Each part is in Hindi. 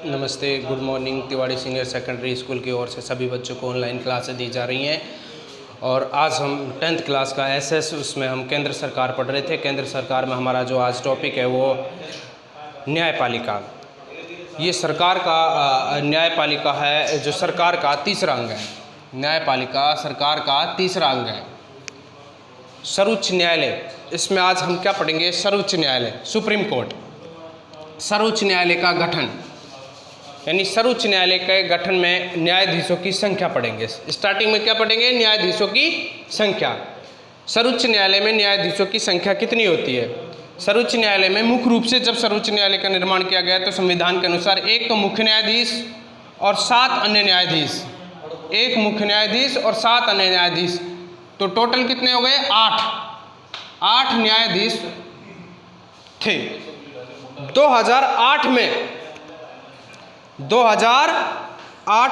नमस्ते, good morning. Tiwari senior secondary school की ओर से सभी बच्चों को ऑनलाइन क्लासेस दी जा रही हैं और आज हम 10th क्लास का एसएस उसमें हम केंद्र सरकार पढ़ रहे थे। केंद्र सरकार में हमारा जो आज टॉपिक है वो न्यायपालिका। ये सरकार का न्यायपालिका है जो सरकार का तीसरा अंग है। न्यायपालिका सरकार का तीसरा अंग है। सर्वोच्च न्यायालय, इसमें आज हम क्या पढ़ेंगे? सर्वोच्च न्यायालय, सुप्रीम कोर्ट। सर्वोच्च न्यायालय का गठन, यानी सर्वोच्च न्यायालय के गठन में न्यायाधीशों की संख्या पढ़ेंगे। स्टार्टिंग में क्या पढ़ेंगे? न्यायाधीशों की संख्या। सर्वोच्च न्यायालय में न्यायाधीशों की संख्या कितनी होती है? सर्वोच्च न्यायालय में मुख्य रूप से जब सर्वोच्च न्यायालय का निर्माण किया गया तो संविधान के अनुसार एक तो मुख्य न्यायाधीश और 7 अन्य न्यायाधीश, एक मुख्य न्यायाधीश और 7 अन्य न्यायाधीश, तो टोटल कितने हो गए? 8 न्यायाधीश थे। 2008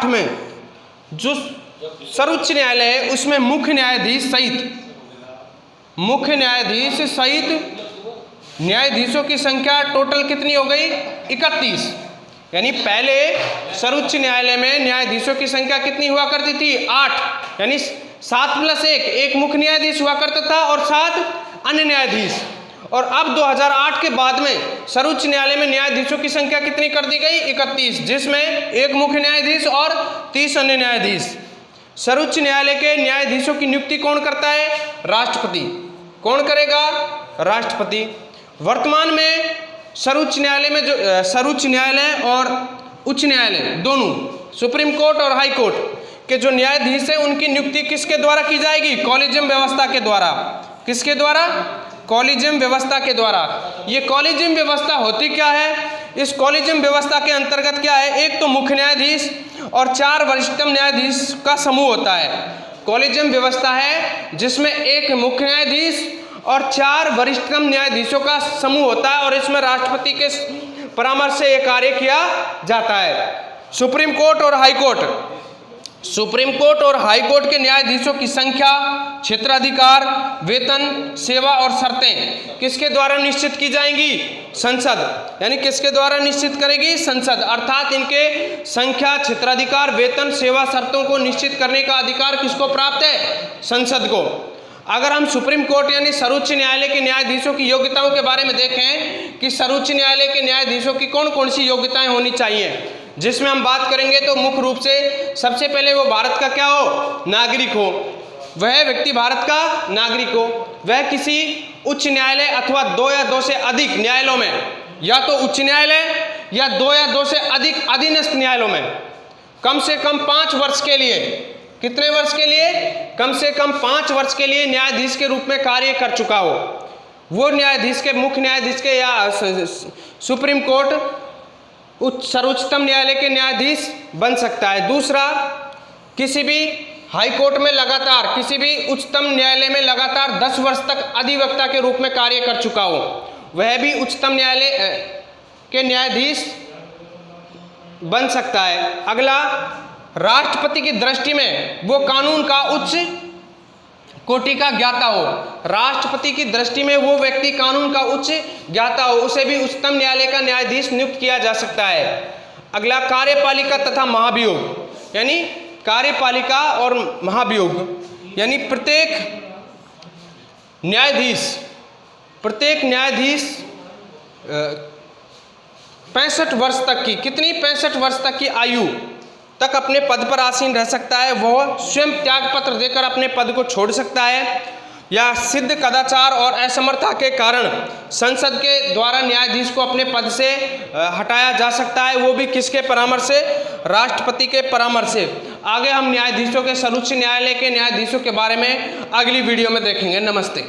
में जो सर्वोच्च न्यायालय है उसमें मुख्य न्यायाधीश सहित न्यायाधीशों की संख्या टोटल कितनी हो गई? 31। यानी पहले सर्वोच्च न्यायालय में न्यायाधीशों की संख्या कितनी हुआ करती थी? 8, यानी 7 + 1, एक मुख्य न्यायाधीश हुआ करता था और 7 अन्य न्यायाधीश। और अब 2008 के बाद में सर्वोच्च न्यायालय में न्यायाधीशों की संख्या कितनी कर दी गई? 31, जिसमें एक मुख्य न्यायाधीश और 30 अन्य न्यायाधीश। सर्वोच्च न्यायालय के न्यायाधीशों की नियुक्ति कौन करता है? राष्ट्रपति। कौन करेगा? राष्ट्रपति। वर्तमान में सर्वोच्च न्यायालय में जो सर्वोच्च न्यायालय और उच्च न्यायालय दोनों, सुप्रीम कोर्ट और हाई कोर्ट के जो न्यायाधीश है उनकी नियुक्ति किसके द्वारा की जाएगी? कॉलेजियम व्यवस्था के द्वारा। किसके द्वारा? कॉलेजियम व्यवस्था के द्वारा। ये कॉलेजियम व्यवस्था होती क्या है? इस कॉलेजियम व्यवस्था के अंतर्गत क्या है? एक तो मुख्य न्यायाधीश और 4 वरिष्ठतम न्यायाधीश का समूह होता है। कॉलेजियम व्यवस्था है जिसमें एक मुख्य न्यायाधीश और 4 वरिष्ठतम न्यायाधीशों का समूह होता है और इसमें राष्ट्रपति के परामर्श से यह कार्य किया जाता है। सुप्रीम कोर्ट और हाई कोर्ट, सुप्रीम कोर्ट और हाई कोर्ट के न्यायाधीशों की संख्या, क्षेत्राधिकार, वेतन, सेवा और शर्तें किसके द्वारा निश्चित की जाएंगी? संसद। यानी किसके द्वारा निश्चित करेगी? संसद। अर्थात इनके संख्या, क्षेत्राधिकार, वेतन, सेवा, शर्तों को निश्चित करने का अधिकार किसको प्राप्त है? संसद को। अगर हम सुप्रीम कोर्ट यानी सर्वोच्च न्यायालय के न्यायाधीशों की योग्यताओं के बारे में देखें कि सर्वोच्च न्यायालय के न्यायाधीशों की कौन कौन सी योग्यताएं होनी चाहिए, जिसमें हम बात करेंगे तो मुख्य रूप से सबसे पहले वो भारत का क्या हो? नागरिक हो। वह व्यक्ति भारत का नागरिक हो। वह किसी उच्च न्यायालय अथवा 2 या 2 से अधिक न्यायालयों में, या तो उच्च न्यायालय या 2 या 2 से अधिक अधीनस्थ न्यायालयों में कम से कम 5 वर्ष के लिए, कितने वर्ष के लिए? कम से कम 5 वर्ष के लिए न्यायाधीश के रूप में कार्य कर चुका हो। वो न्यायाधीश के, मुख्य न्यायाधीश के या सुप्रीम कोर्ट, सर्वोच्चतम न्यायालय के न्यायाधीश बन सकता है। दूसरा, किसी भी हाई कोर्ट में लगातार, किसी भी उच्चतम न्यायालय में लगातार 10 वर्ष तक अधिवक्ता के रूप में कार्य कर चुका हो, वह भी उच्चतम न्यायालय के न्यायाधीश बन सकता है। अगला, राष्ट्रपति की दृष्टि में वो कानून का उच्च कोटि का ज्ञाता हो। राष्ट्रपति की दृष्टि में वो व्यक्ति कानून का उच्च ज्ञाता हो, उसे भी उच्चतम न्यायालय का न्यायाधीश नियुक्त किया जा सकता है। अगला, कार्यपालिका तथा महाभियोग, यानी कार्यपालिका और महाभियोग, यानी प्रत्येक न्यायाधीश 65 वर्ष तक की, कितनी? 65 वर्ष तक की आयु तक अपने पद पर आसीन रह सकता है। वह स्वयं त्याग पत्र देकर अपने पद को छोड़ सकता है, या सिद्ध कदाचार और असमर्थता के कारण संसद के द्वारा न्यायाधीश को अपने पद से हटाया जा सकता है। वो भी किसके परामर्श से? राष्ट्रपति के परामर्श से। आगे हम न्यायाधीशों के, सर्वोच्च न्यायालय के न्यायाधीशों के बारे में अगली वीडियो में देखेंगे। नमस्ते।